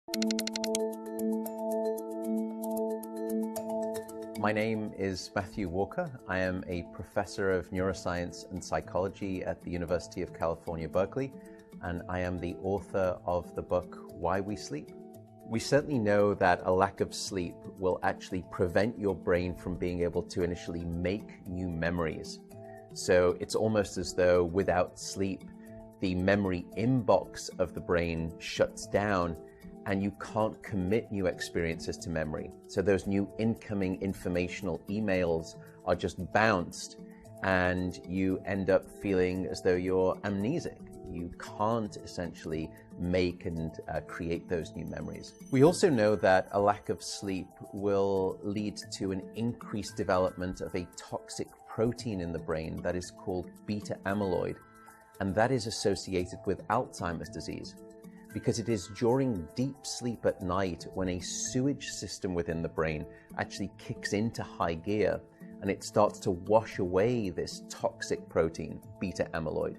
My name is Matthew Walker. I am a professor of neuroscience and psychology at the University of California, Berkeley, and I am the author of the book, Why We Sleep. We certainly know that a lack of sleep will actually prevent your brain from being able to initially make new memories. So it's almost as though without sleep, the memory inbox of the brain shuts down and you can't commit new experiences to memory. So those new incoming informational emails are just bounced and you end up feeling as though you're amnesic. You can't essentially make and create those new memories. We also know that a lack of sleep will lead to an increased development of a toxic protein in the brain that is called beta amyloid, and that is associated with Alzheimer's disease, because it is during deep sleep at night when a sewage system within the brain actually kicks into high gear and it starts to wash away this toxic protein, beta amyloid.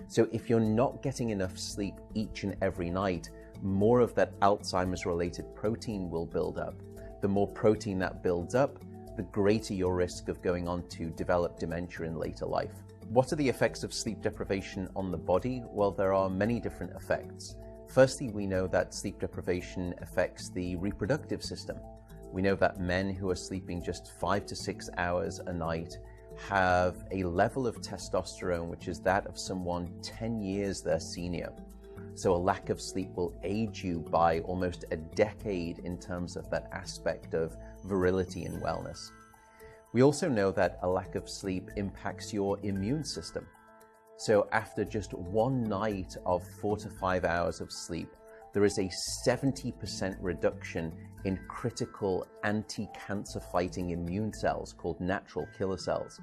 So if you're not getting enough sleep each and every night, more of that Alzheimer's related protein will build up. The more protein that builds up, the greater your risk of going on to develop dementia in later life. What are the effects of sleep deprivation on the body? Well, there are many different effects. Firstly, we know that sleep deprivation affects the reproductive system. We know that men who are sleeping just 5 to 6 hours a night have a level of testosterone which is that of someone 10 years their senior. So a lack of sleep will age you by almost a decade in terms of that aspect of virility and wellness. We also know that a lack of sleep impacts your immune system. So after just one night of 4 to 5 hours of sleep, there is a 70% reduction in critical anti-cancer fighting immune cells called natural killer cells.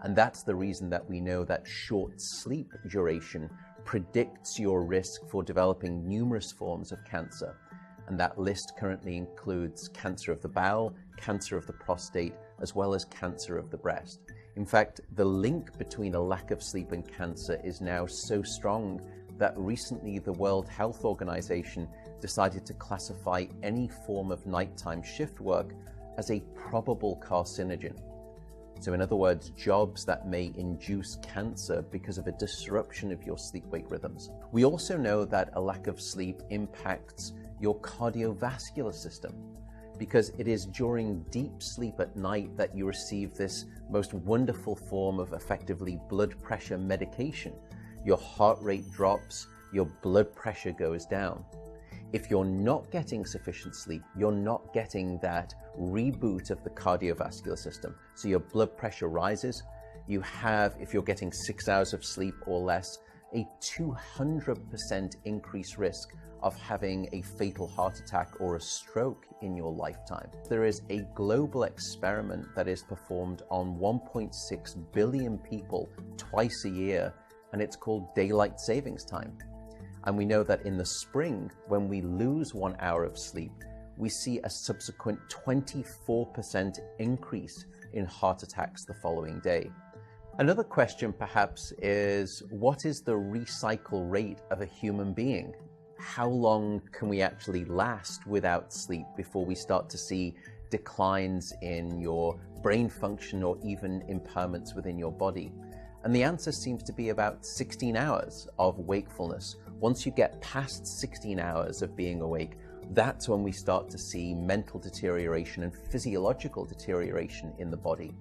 And that's the reason that we know that short sleep duration predicts your risk for developing numerous forms of cancer. And that list currently includes cancer of the bowel, cancer of the prostate, as well as cancer of the breast. In fact, the link between a lack of sleep and cancer is now so strong that recently the World Health Organization decided to classify any form of nighttime shift work as a probable carcinogen. So in other words, jobs that may induce cancer because of a disruption of your sleep-wake rhythms. We also know that a lack of sleep impacts your cardiovascular system, because it is during deep sleep at night that you receive this most wonderful form of effectively blood pressure medication. Your heart rate drops, your blood pressure goes down. If you're not getting sufficient sleep, you're not getting that reboot of the cardiovascular system. So your blood pressure rises. You have, if you're getting 6 hours of sleep or less, a 200% increased risk of having a fatal heart attack or a stroke in your lifetime. There is a global experiment that is performed on 1.6 billion people twice a year, and it's called daylight savings time. And we know that in the spring, when we lose 1 hour of sleep, we see a subsequent 24% increase in heart attacks the following day. Another question perhaps is, what is the recycle rate of a human being? How long can we actually last without sleep before we start to see declines in your brain function or even impairments within your body? And the answer seems to be about 16 hours of wakefulness. Once you get past 16 hours of being awake, that's when we start to see mental deterioration and physiological deterioration in the body.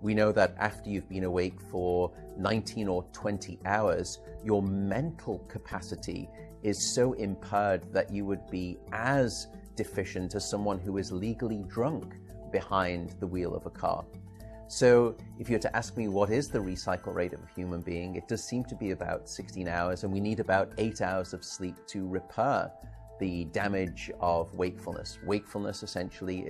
We know that after you've been awake for 19 or 20 hours, your mental capacity is so impaired that you would be as deficient as someone who is legally drunk behind the wheel of a car. So if you're to ask me what is the recycle rate of a human being, it does seem to be about 16 hours, and we need about 8 hours of sleep to repair the damage of wakefulness. Wakefulness essentially